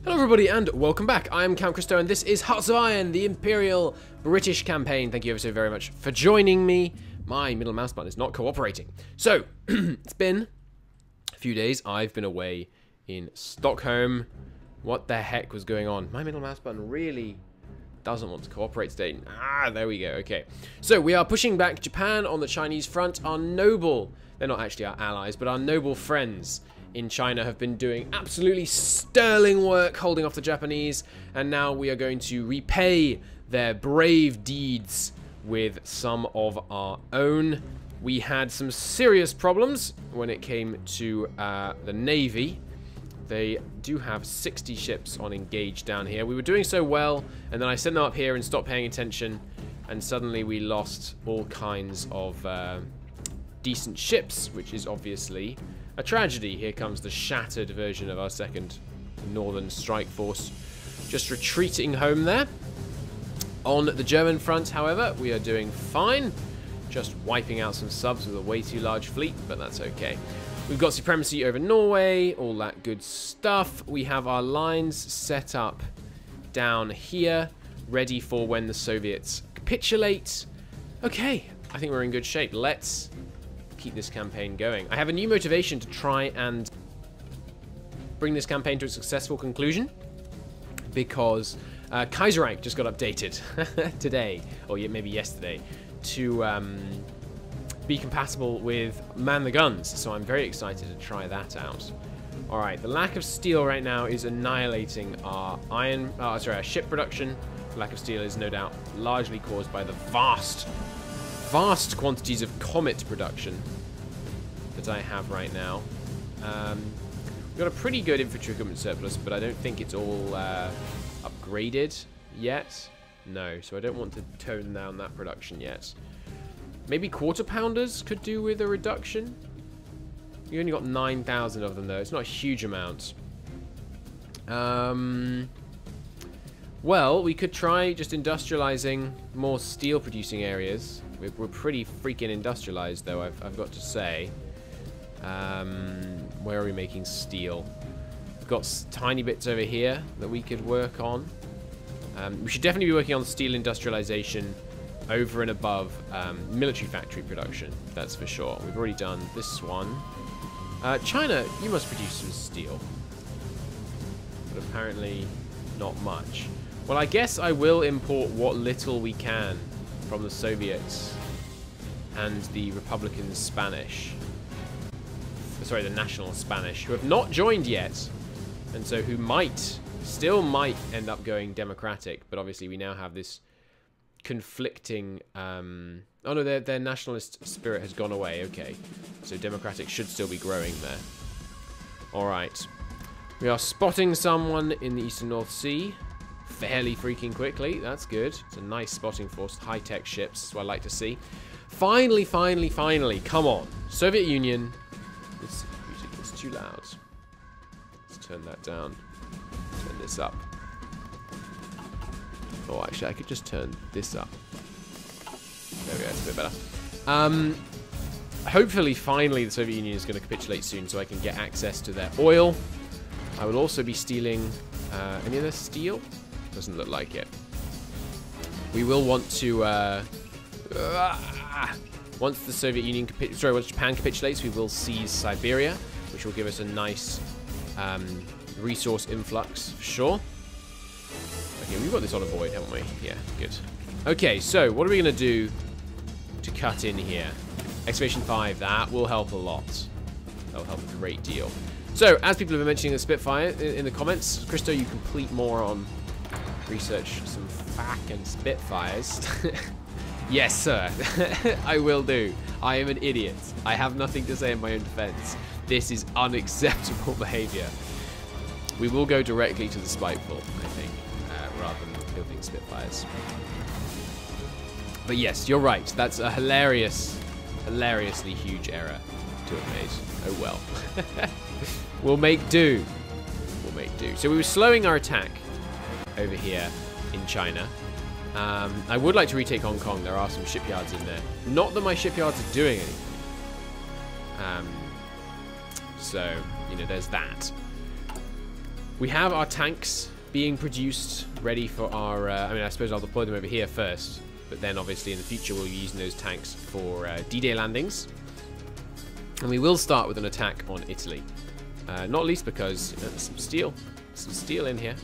Hello everybody and welcome back. I am Count Christo and this is Hearts of Iron, the Imperial British campaign. Thank you ever so very much for joining me. My middle mouse button is not cooperating. So, it's been a few days. I've been away in Stockholm. What the heck was going on? My middle mouse button really doesn't want to cooperate today. Ah, there we go. Okay. So, we are pushing back Japan on the Chinese front. Our noble, they're not actually our allies, but our noble friends in China have been doing absolutely sterling work holding off the Japanese, and now we are going to repay their brave deeds with some of our own. We had some serious problems when it came to the Navy. They do have 60 ships on engage down here. We were doing so well, and then I sent them up here and stopped paying attention, and suddenly we lost all kinds of decent ships, which is obviously a tragedy. Here comes the shattered version of our second Northern Strike Force, just retreating home there. On the German front, however, we are doing fine. Just wiping out some subs with a way too large fleet, but that's okay. We've got supremacy over Norway, all that good stuff. We have our lines set up down here, ready for when the Soviets capitulate. Okay, I think we're in good shape. Let's keep this campaign going. I have a new motivation to try and bring this campaign to a successful conclusion, because Kaiserreich just got updated today, or maybe yesterday, to be compatible with Man the Guns, so I'm very excited to try that out. Alright, the lack of steel right now is annihilating our our ship production. The lack of steel is no doubt largely caused by the vast quantities of Comet production that I have right now. We've got a pretty good infantry equipment surplus, but I don't think it's all upgraded yet. No, so I don't want to tone down that production yet. Maybe quarter pounders could do with a reduction. You only got 9,000 of them though. It's not a huge amount. Well, we could try just industrializing more steel producing areas. We're pretty freaking industrialized though, I've got to say. Where are we making steel? We've got tiny bits over here that we could work on. We should definitely be working on steel industrialization over and above military factory production, that's for sure. We've already done this one. China, you must produce some steel. But apparently not much. Well, I guess I will import what little we can from the Soviets and the Republican Spanish. Sorry, the National Spanish, who have not joined yet, and so who still might end up going democratic, but obviously we now have this conflicting, oh no, their nationalist spirit has gone away, okay. So democratic should still be growing there. Alright. We are spotting someone in the Eastern North Sea fairly freaking quickly. That's good. It's a nice spotting force. High-tech ships. That's what I like to see. Finally, finally, finally. Come on. Soviet Union. This music is too loud. Let's turn that down. Turn this up. Oh, actually, I could just turn this up. There we go. It's a bit better. Hopefully, finally, the Soviet Union is going to capitulate soon so I can get access to their oil. I will also be stealing any other steel? Doesn't look like it. We will want to once the Soviet Union once Japan capitulates, we will seize Siberia, which will give us a nice resource influx for sure. Okay, we've got this on a void, haven't we? Yeah, good. Okay, so what are we going to do to cut in here? Excavation 5, that will help a lot. That will help a great deal. So, as people have been mentioning the Spitfire in the comments, Christo, you complete more on research some fucking Spitfires. Yes, sir. I will do. I am an idiot. I have nothing to say in my own defense. This is unacceptable behavior. We will go directly to the spiteful, I think, rather than building Spitfires. But yes, you're right. That's a hilariously huge error to have made. Oh well. We'll make do. We'll make do. So we were slowing our attack over here in China. I would like to retake Hong Kong. There are some shipyards in there. Not that my shipyards are doing anything. So, you know, there's that. We have our tanks being produced, ready for our... I mean, I suppose I'll deploy them over here first. But then, obviously, in the future, we'll be using those tanks for D-Day landings. And we will start with an attack on Italy. Not least because there's some steel in here.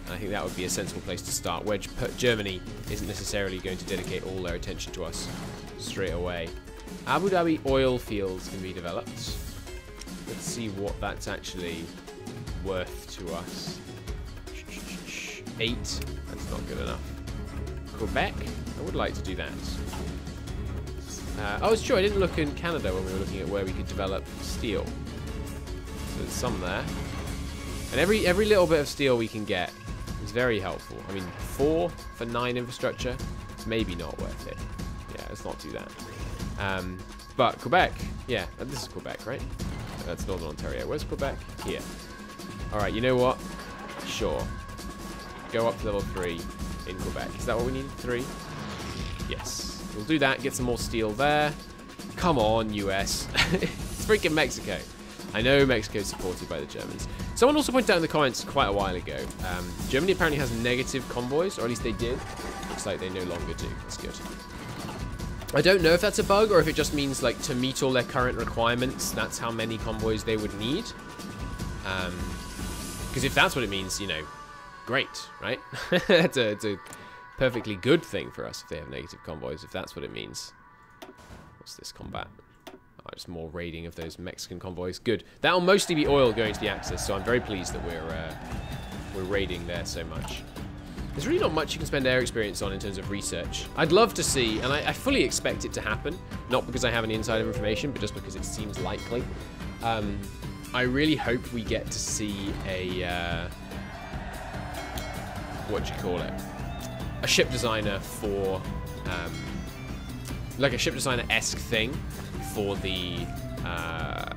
And I think that would be a sensible place to start, where Germany isn't necessarily going to dedicate all their attention to us straight away. Abu Dhabi oil fields can be developed. Let's see what that's actually worth to us. 8. That's not good enough. Quebec? I would like to do that. Oh, it's true. I didn't look in Canada when we were looking at where we could develop steel. So there's some there. And every little bit of steel we can get is very helpful. I mean, 4 for 9 infrastructure, it's maybe not worth it. Yeah, let's not do that. But Quebec, yeah, this is Quebec, right? That's Northern Ontario. Where's Quebec? Here. Alright, you know what? Sure. Go up to level 3 in Quebec. Is that what we need? 3? Yes. We'll do that, get some more steel there. Come on, US. It's freaking Mexico. I know Mexico's supported by the Germans. Someone also pointed out in the comments quite a while ago, Germany apparently has negative convoys, or at least they did. Looks like they no longer do. That's good. I don't know if that's a bug, or if it just means, like, to meet all their current requirements, that's how many convoys they would need. Because if that's what it means, you know, great, right? It's a perfectly good thing for us if they have negative convoys, if that's what it means. What's this combat? Oh, just more raiding of those Mexican convoys. Good. That'll mostly be oil going to the Axis, so I'm very pleased that we're raiding there so much. There's really not much you can spend air experience on in terms of research. I'd love to see, and I fully expect it to happen, not because I have any insider information, but just because it seems likely. I really hope we get to see a, what do you call it? A ship designer for, like a ship designer-esque thing for the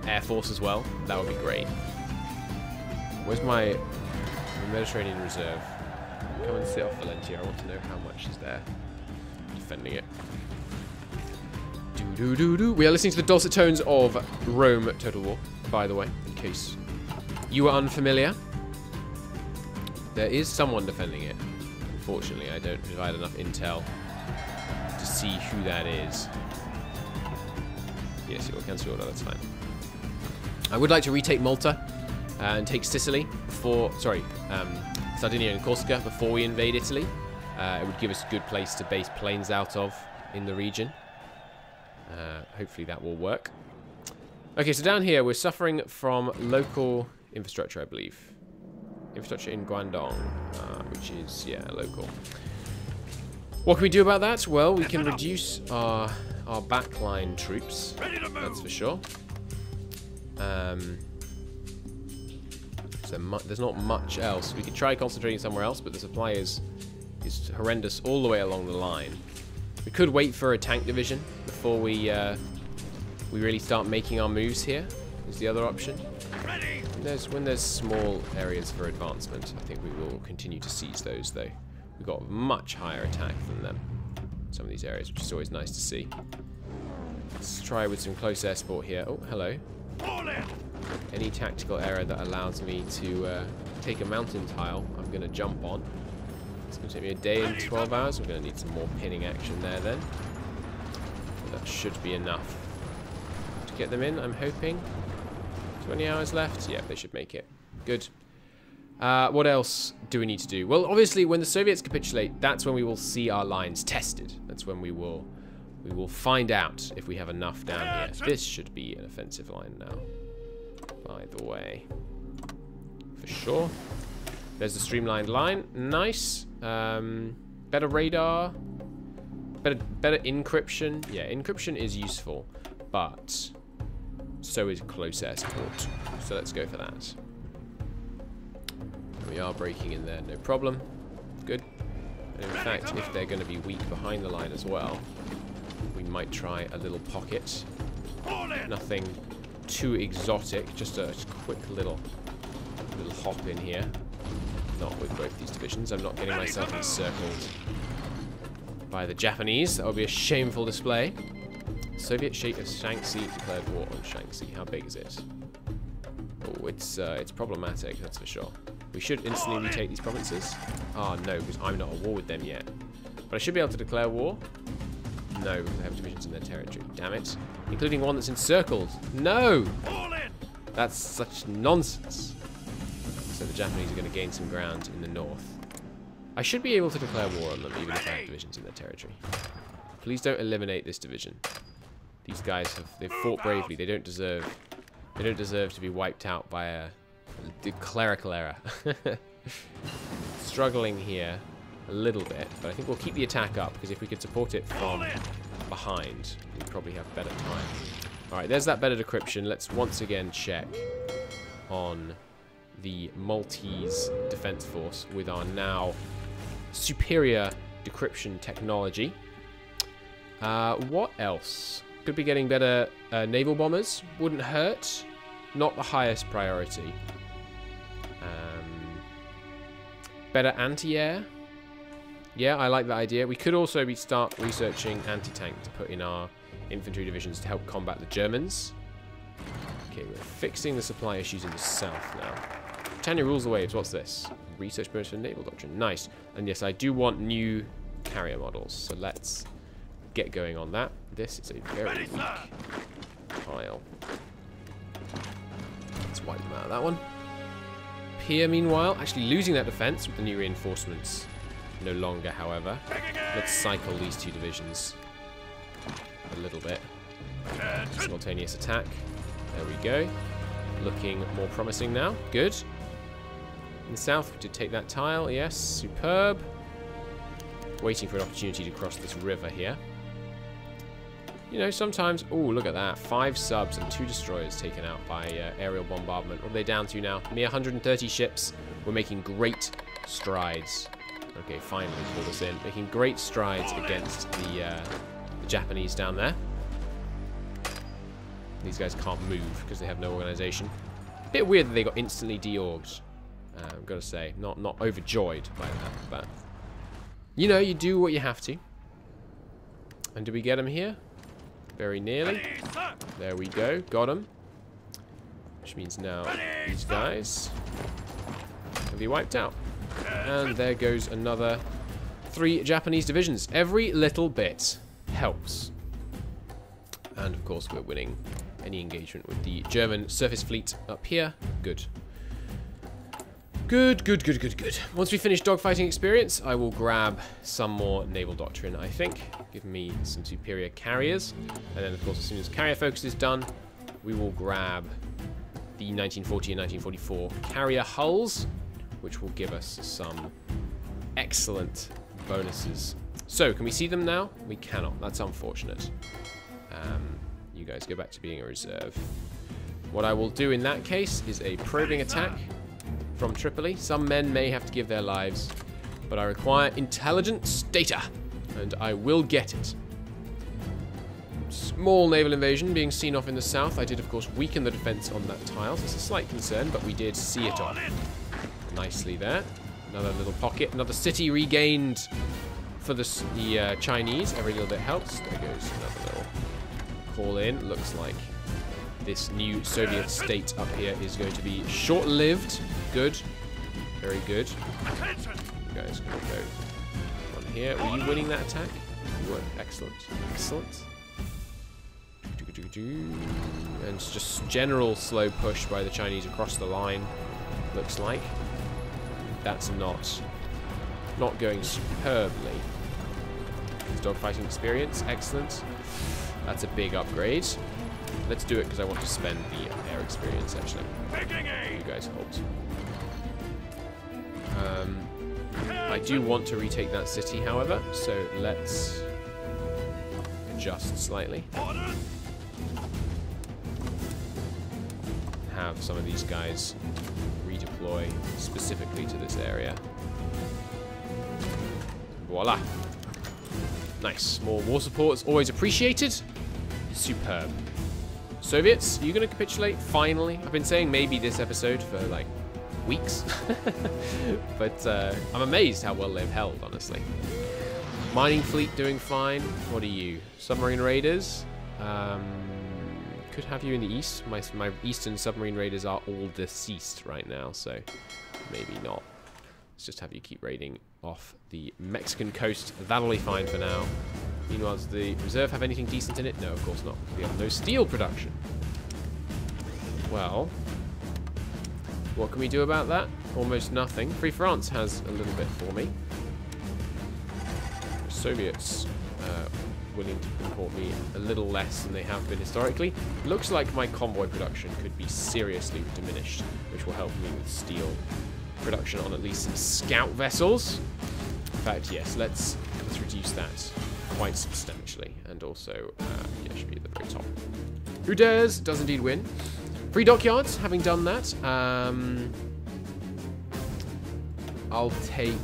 Air Force as well. That would be great. Where's my Mediterranean Reserve? Come and sit off Valentia. I want to know how much is there. Defending it. We are listening to the dulcet tones of Rome Total War, by the way, in case you are unfamiliar. There is someone defending it. Unfortunately, I don't provide enough intel to see who that is. Yes, you'll cancel order, that's fine. I would like to retake Malta and take Sicily before, Sardinia and Corsica before we invade Italy. It would give us a good place to base planes out of in the region. Hopefully that will work. Okay, so down here we're suffering from local infrastructure, I believe. Infrastructure in Guangdong, which is, yeah, local. What can we do about that? Well, we can reduce our backline troops, that's for sure. So there's not much else. We could try concentrating somewhere else, but the supply is horrendous all the way along the line. We could wait for a tank division before we really start making our moves here, is the other option. When there's small areas for advancement, I think we will continue to seize those, though. We've got much higher attack than them, some of these areas, which is always nice to see. Let's try with some close air support here. Oh, hello. Any tactical area that allows me to take a mountain tile, I'm going to jump on. It's going to take me a day and 12 hours. We're going to need some more pinning action there then. But that should be enough to get them in, I'm hoping. 20 hours left? Yeah, they should make it. Good. What else do we need to do? Well, obviously, when the Soviets capitulate, that's when we will see our lines tested. That's when we will find out if we have enough down here. This should be an offensive line now, by the way. For sure. There's the streamlined line. Nice. Better radar. Better encryption. Yeah, encryption is useful, but so is close air support. So let's go for that. We are breaking in there, no problem. Good. And in fact, if they're going to be weak behind the line as well, we might try a little pocket. Nothing too exotic, just a quick little hop in here. Not with both these divisions. I'm not getting myself encircled by the Japanese. That would be a shameful display. Soviet Sheikh of Shaanxi declared war on Shaanxi. How big is it? Oh, it's problematic, that's for sure. We should instantly retake these provinces. Oh, no, because I'm not at war with them yet. But I should be able to declare war. No, because I have divisions in their territory. Damn it. Including one that's encircled. No! That's such nonsense. So the Japanese are going to gain some ground in the north. I should be able to declare war on them, even if I have divisions in their territory. Please don't eliminate this division. These guys they've fought bravely. They don't deserve to be wiped out by a clerical error. Struggling here a little bit, but I think we'll keep the attack up, because if we could support it from behind, we'd probably have better time. Alright, there's that better decryption. Let's once again check on the Maltese Defense Force with our now superior decryption technology. What else? Could be getting better naval bombers. Wouldn't hurt. Not the highest priority. Better anti-air. Yeah, I like that idea. We could also start researching anti-tank to put in our infantry divisions to help combat the Germans. Okay, we're fixing the supply issues in the south now. Britannia rules the waves. What's this? Research bonus for naval doctrine. Nice. And yes, I do want new carrier models. So let's get going on that. This is a very weak tile. Let's wipe them out of that one. Here, meanwhile, actually losing that defense with the new reinforcements. No longer, however. Let's cycle these two divisions a little bit. Simultaneous attack. There we go. Looking more promising now. Good. In the south, we did take that tile. Yes, superb. Waiting for an opportunity to cross this river here. You know, sometimes... Oh, look at that. 5 subs and 2 destroyers taken out by aerial bombardment. What are they down to now? Mere 130 ships. We're making great strides. Okay, finally pulled us in. Making great strides against the Japanese down there. These guys can't move because they have no organization. Bit weird that they got instantly deorged. I've got to say, not overjoyed by that, but you know, you do what you have to. And do we get them here? Very nearly. There we go. Got them. Which means now these guys can be wiped out. And there goes another 3 Japanese divisions. Every little bit helps. And of course we're winning any engagement with the German surface fleet up here. Good. Good, good, good, good, good. Once we finish dogfighting experience, I will grab some more naval doctrine, I think. Give me some superior carriers. And then, of course, as soon as carrier focus is done, we will grab the 1940 and 1944 carrier hulls, which will give us some excellent bonuses. So, can we see them now? We cannot. That's unfortunate. You guys go back to being a reserve. What I will do in that case is a probing attack from Tripoli. Some men may have to give their lives, but I require intelligence data, and I will get it. Small naval invasion being seen off in the south. I did, of course, weaken the defense on that tile, so it's a slight concern, but we did see it off. Nicely there. Another little pocket, another city regained for the Chinese. Every little bit helps. There goes another little call in. Looks like this new Soviet state up here is going to be short-lived. Good. Very good. You guys can go on here. Were you winning that attack? You were. Excellent. Excellent. And it's just general slow push by the Chinese across the line. Looks like. That's not going superbly. Dogfighting experience. Excellent. That's a big upgrade. Let's do it because I want to spend the air experience, actually. You guys hold. I do want to retake that city, however, so let's adjust slightly. Have some of these guys redeploy specifically to this area. Voila. Nice. More war support is always appreciated. Superb. Soviets, are you going to capitulate? Finally. I've been saying maybe this episode for like weeks. But I'm amazed how well they've held, honestly. Mining fleet doing fine. What are you? Submarine raiders? could have you in the east. My eastern submarine raiders are all deceased right now, so maybe not. Let's just have you keep raiding off the Mexican coast. That'll be fine for now. Meanwhile, does the reserve have anything decent in it? No, of course not. We have no steel production. Well, what can we do about that? Almost nothing. Free France has a little bit for me. The Soviets willing to import me a little less than they have been historically. Looks like my convoy production could be seriously diminished, which will help me with steel production on at least scout vessels. In fact, yes, let's reduce that quite substantially. And also, yeah, should be at the very top. Who dares does indeed win. Free dockyards, having done that. I'll take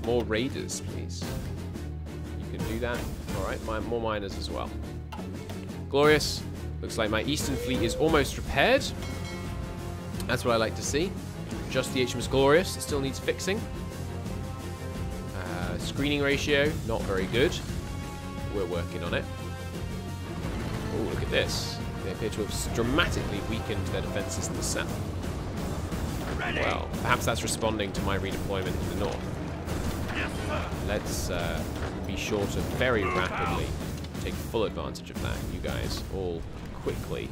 more raiders, please. You can do that. Alright, more miners as well. Glorious. Looks like my eastern fleet is almost repaired. That's what I like to see. Just the HMS Glorious. It still needs fixing. Screening ratio, not very good. We're working on it. Oh, look at this. They appear to have dramatically weakened their defences in the south. Well, perhaps that's responding to my redeployment in the north. Let's be sure to very rapidly take full advantage of that. You guys all quickly.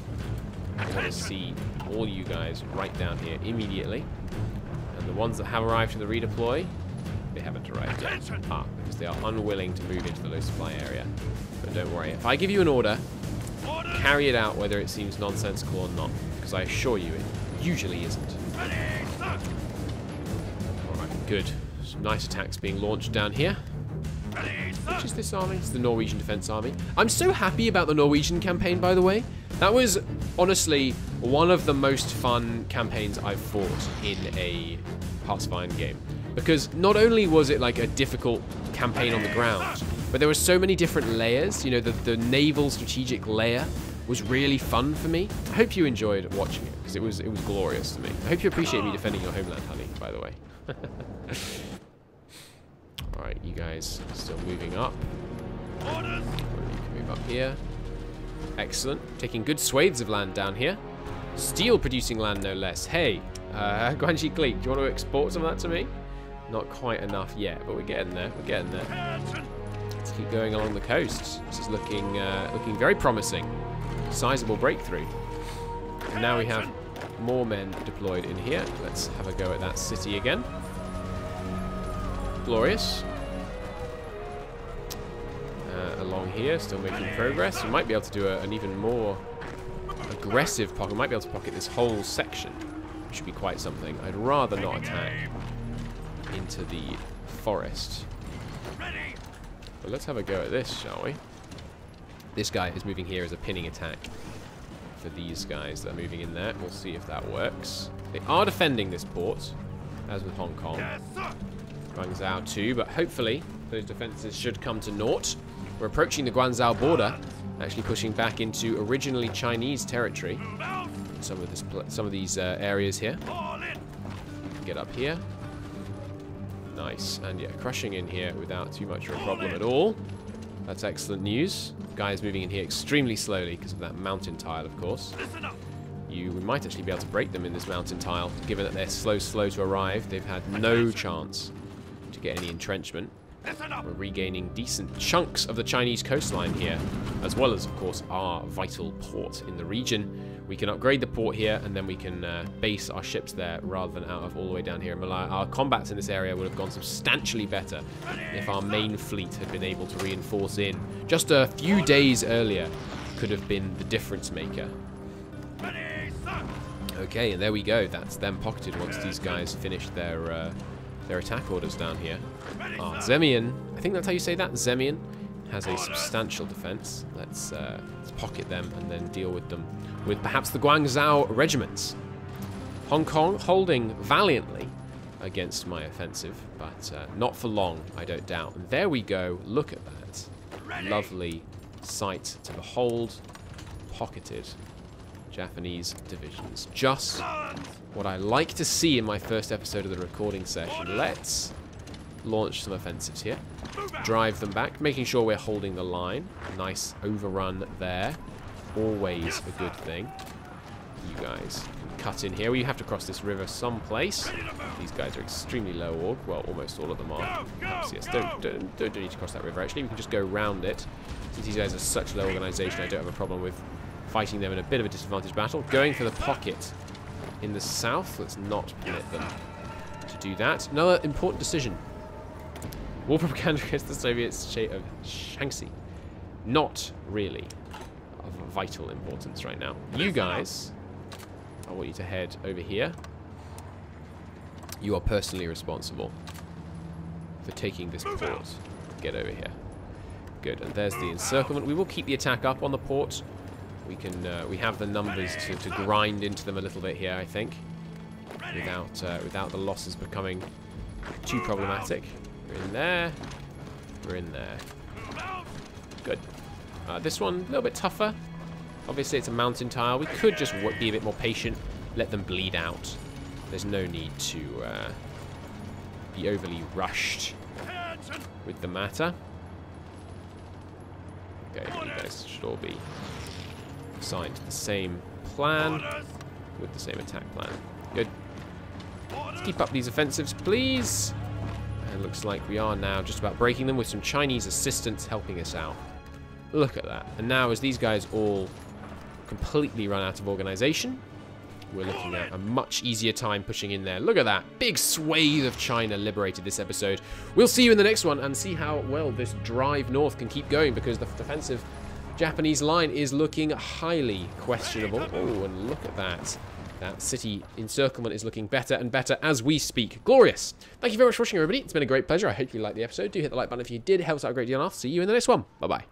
I want to see all you guys right down here immediately. And the ones that have arrived to the redeploy, they haven't arrived yet. Because they are unwilling to move into the low supply area. But don't worry, if I give you an order, carry it out whether it seems nonsensical or not. Because I assure you, it usually isn't. Alright, good. Some nice attacks being launched down here. Which is this army? It's the Norwegian Defence Army. I'm so happy about the Norwegian campaign, by the way. That was, honestly, one of the most fun campaigns I've fought in a Hearts of Iron game. Because not only was it like a difficult campaign on the ground, but there were so many different layers. You know, the naval strategic layer was really fun for me. I hope you enjoyed watching it, because it was glorious to me. I hope you appreciate me defending your homeland, honey, by the way. Alright, you guys are still moving up. You can move up here. Excellent. Taking good swathes of land down here. Steel producing land, no less. Hey, Guanxi Clique, do you want to export some of that to me? Not quite enough yet, but we're getting there. We're getting there. Let's keep going along the coast. This is looking very promising. Sizable breakthrough. And now we have more men deployed in here. Let's have a go at that city again. Glorious. Along here, still making progress. We might be able to do an even more aggressive pocket. We might be able to pocket this whole section, which should be quite something. I'd rather not attack into the forest. But let's have a go at this, shall we? This guy is moving here as a pinning attack for these guys that are moving in there. We'll see if that works. They are defending this port, as with Hong Kong. Guangzhou too, but hopefully those defenses should come to naught. We're approaching the Guangzhou border, actually pushing back into originally Chinese territory. Some of these areas here. Get up here. Nice, and yeah, crushing in here without too much of a problem at all. That's excellent news. Guys moving in here extremely slowly because of that mountain tile, of course. We might actually be able to break them in this mountain tile, given that they're slow to arrive. They've had no chance to get any entrenchment. We're regaining decent chunks of the Chinese coastline here, as well as, of course, our vital port in the region. We can upgrade the port here, and then we can base our ships there rather than out of all the way down here in Malaya. Our combats in this area would have gone substantially better if our main fleet had been able to reinforce in. Just a few days earlier could have been the difference maker. Okay, and there we go. That's them pocketed once these guys finished their attack orders down here. Zemian, I think that's how you say that. Zemian has a substantial defense. Let's pocket them and then deal with them with perhaps the Guangzhou regiments. Hong Kong holding valiantly against my offensive, but not for long, I don't doubt. And there we go. Look at that. Lovely sight to behold. Pocketed Japanese divisions. Just what I like to see in my first episode of the recording session. Let's launch some offensives here. Drive them back, making sure we're holding the line. Nice overrun there. always a good thing. You guys can cut in here. We have to cross this river someplace. These guys are extremely low org. Well, almost all of them are. Perhaps, yes. Don't need to cross that river, actually. We can just go around it. Since these guys are such low organization, I don't have a problem with fighting them in a bit of a disadvantaged battle. Going for the pocket in the south. Let's not permit them to do that. Another important decision. War propaganda against the Soviets of Shaanxi. Not really of vital importance right now. You guys, I want you to head over here. You are personally responsible for taking this port. Get over here. Good, and there's the encirclement. We will keep the attack up on the port. We can, we have the numbers to grind into them a little bit here, I think, without the losses becoming too problematic. We're in there. We're in there. Good. This one, a little bit tougher. Obviously, it's a mountain tile. We could just be a bit more patient, let them bleed out. There's no need to be overly rushed with the matter. Okay, you guys should all be assigned to the same plan with the same attack plan. Good. Let's keep up these offensives, please. And looks like we are now just about breaking them with some Chinese assistance helping us out. Look at that. And now as these guys all completely run out of organization, we're looking at a much easier time pushing in there. Look at that. Big swathe of China liberated this episode. We'll see you in the next one and see how well this drive north can keep going, because the defensive Japanese line is looking highly questionable. Oh, and look at that. That city encirclement is looking better and better as we speak. Glorious. Thank you very much for watching, everybody. It's been a great pleasure. I hope you liked the episode. Do hit the like button if you did. It helps out a great deal. And I'll see you in the next one. Bye-bye.